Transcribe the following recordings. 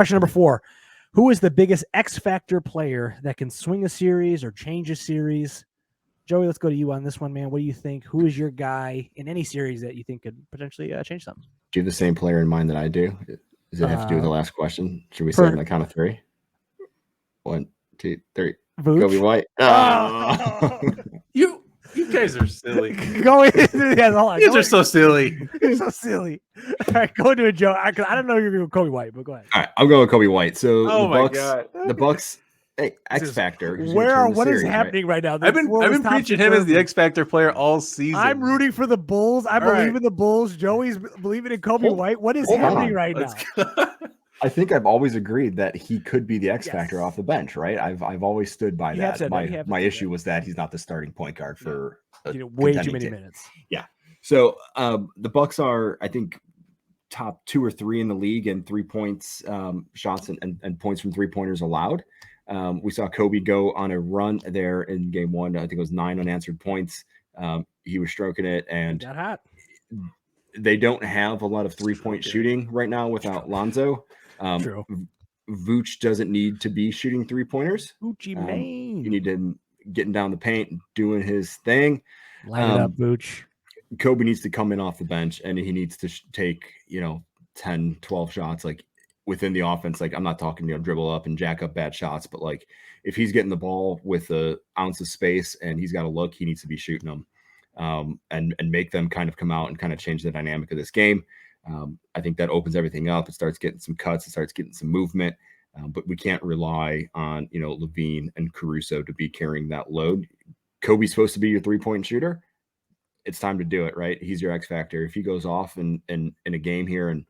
Question number 4. Who is the biggest X factor player that can swing a series or change a series? Joey, let's go to you on this one, man. What do you think? Who is your guy in any series that you think could potentially change something? Do you have the same player in mind that I do? Does it have to do with the last question? Should we say it on the count of 3? 1, 2, 3. Vooch? Kobe White. Oh. You guys are silly. You guys are so silly. You're so silly. All right, go into a Joe. I don't know you're going with Kobe White, but go ahead. All right, I'm going with Kobe White. So the Bucks, hey, X Factor. What is happening right now? I've been preaching him as the X Factor player all season. I'm rooting for the Bulls. I believe in the Bulls. Joey's believing in Kobe White. What is happening right now? I think I've always agreed that he could be the X Factor off the bench, right? I've always stood by that. My issue was that he's not the starting point guard for way too many minutes. Yeah. So the Bucks are, I think, top 2 or 3 in the league in 3 points shots and points from 3-pointers allowed. We saw Kobe go on a run there in game 1. I think it was 9 unanswered points. He was stroking it, and got hot. They don't have a lot of 3-point shooting right now without Lonzo. True. Vooch doesn't need to be shooting 3-pointers. Voochie man. You need him getting down the paint and doing his thing. Line it up, Vooch. Kobe needs to come in off the bench, and he needs to take 10, 12 shots like within the offense. Like, I'm not talking dribble up and jack up bad shots, but like if he's getting the ball with an ounce of space and he's got a look, he needs to be shooting them and make them kind of come out and kind of change the dynamic of this game. I think that opens everything up. It starts getting some cuts. It starts getting some movement. But we can't rely on, Levine and Caruso to be carrying that load. Kobe's supposed to be your 3-point shooter. It's time to do it, right? He's your X factor. If he goes off in a game here and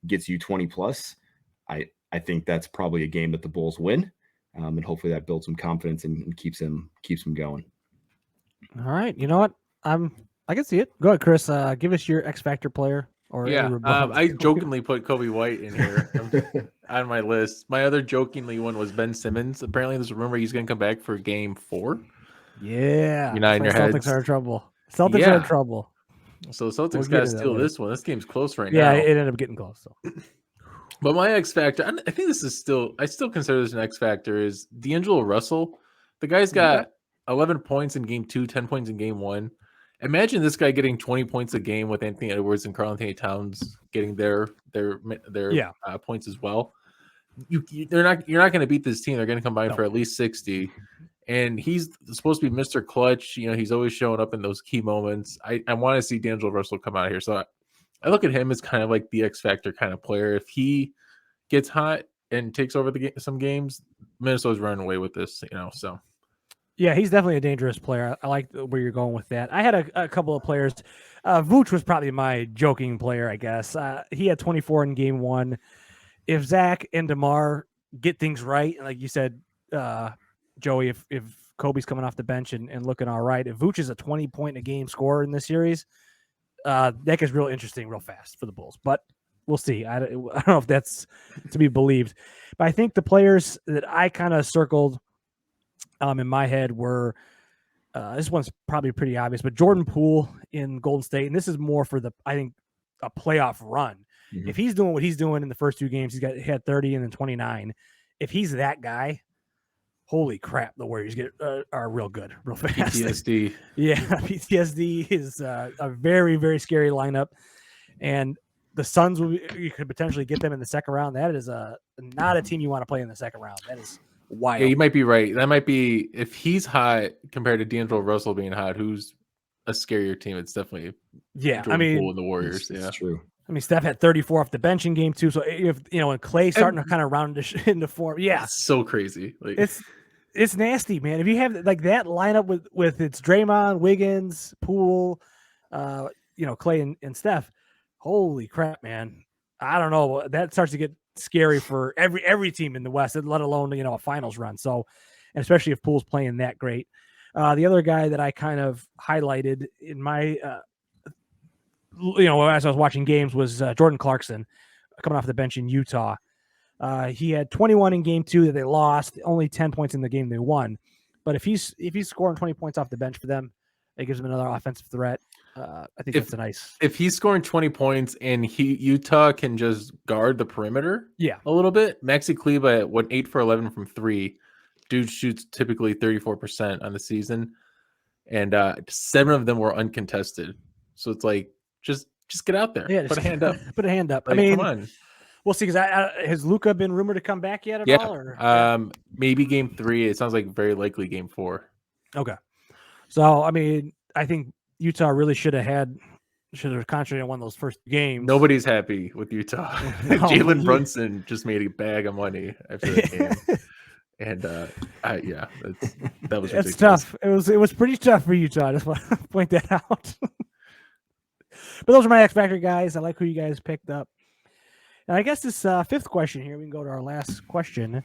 gets you 20 plus, I think that's probably a game that the Bulls win. And hopefully that builds some confidence and keeps him going. All right. You know what? I can see it. Go ahead, Chris. Give us your X factor player. I jokingly put Kobe White in here on my list. My other jokingly one was Ben Simmons. Apparently, there's a rumor he's going to come back for game 4. Yeah. You're not in your Celtics are in trouble. Celtics are in trouble. So Celtics got to steal this one. This game's close right now. Yeah, it ended up getting close. So. But my X factor, I think this is I still consider this an X factor, is D'Angelo Russell. The guy's got 11 points in game 2, 10 points in game 1. Imagine this guy getting 20 points a game with Anthony Edwards and Karl-Anthony Towns getting their points as well. You're not going to beat this team. They're going to combine for at least 60. And he's supposed to be Mr. Clutch. He's always showing up in those key moments. I want to see D'Angelo Russell come out here. So I look at him as kind of like the X Factor kind of player. If he gets hot and takes over some games, Minnesota's running away with this, so. Yeah, he's definitely a dangerous player. I like where you're going with that. I had a couple of players. Vooch was probably my joking player, I guess. He had 24 in game 1. If Zach and DeMar get things right, like you said, Joey, if Kobe's coming off the bench and looking all right, if Vooch is a 20-point-a-game scorer in this series, that gets real interesting real fast for the Bulls. But we'll see. I don't know if that's to be believed. But I think the players that I kind of circled in my head were this one's probably pretty obvious, but Jordan Poole in Golden State, and this is more for I think a playoff run. Mm-hmm. If he's doing what he's doing in the first 2 games, he had 30 and then 29. If he's that guy, holy crap, the Warriors are real good, real fast. PTSD. Yeah, PTSD is a very, very scary lineup, and the Suns you could potentially get them in the second round. That is not a team you want to play in the second round. That is wild. Yeah, you might be right. That might be, if he's hot compared to D'Angelo Russell being hot, who's a scarier team? It's definitely Jordan Poole and the Warriors. It's true. I mean, Steph had 34 off the bench in game 2. So if and Clay starting to kind of round into form, it's so crazy. Like it's nasty, man. If you have like that lineup with it's Draymond, Wiggins, Poole, Clay and Steph, holy crap, man. I don't know. That starts to get scary for every team in the West, let alone a finals run. So, and especially if Poole's playing that great. The other guy that I kind of highlighted in my as I was watching games was Jordan Clarkson coming off the bench in Utah. He had 21 in game 2 that they lost, only 10 points in the game they won. But if he's scoring 20 points off the bench for them, it gives them another offensive threat. I think If- that's a nice. If he's scoring 20 points and Utah can just guard the perimeter Yeah. a little bit, Maxi Kleber went 8 for 11 from 3. Dude shoots typically 34% on the season, and 7 of them were uncontested. So it's like just get out there, Yeah, put a hand up. Put a hand up. Like, I mean, come on. we'll see. Because has Luka been rumored to come back yet at Yeah. all? Or Maybe game 3. It sounds like very likely game 4. okay. So I mean, I think Utah really should have concentrated on one of those first games. Nobody's happy with Utah. No, Jalen Brunson just made a bag of money after that game. And yeah, that was ridiculous. It's tough. It was pretty tough for Utah. I just want to point that out. But those are my X Factor guys. I like who you guys picked up. And I guess this fifth question here, we can go to our last question.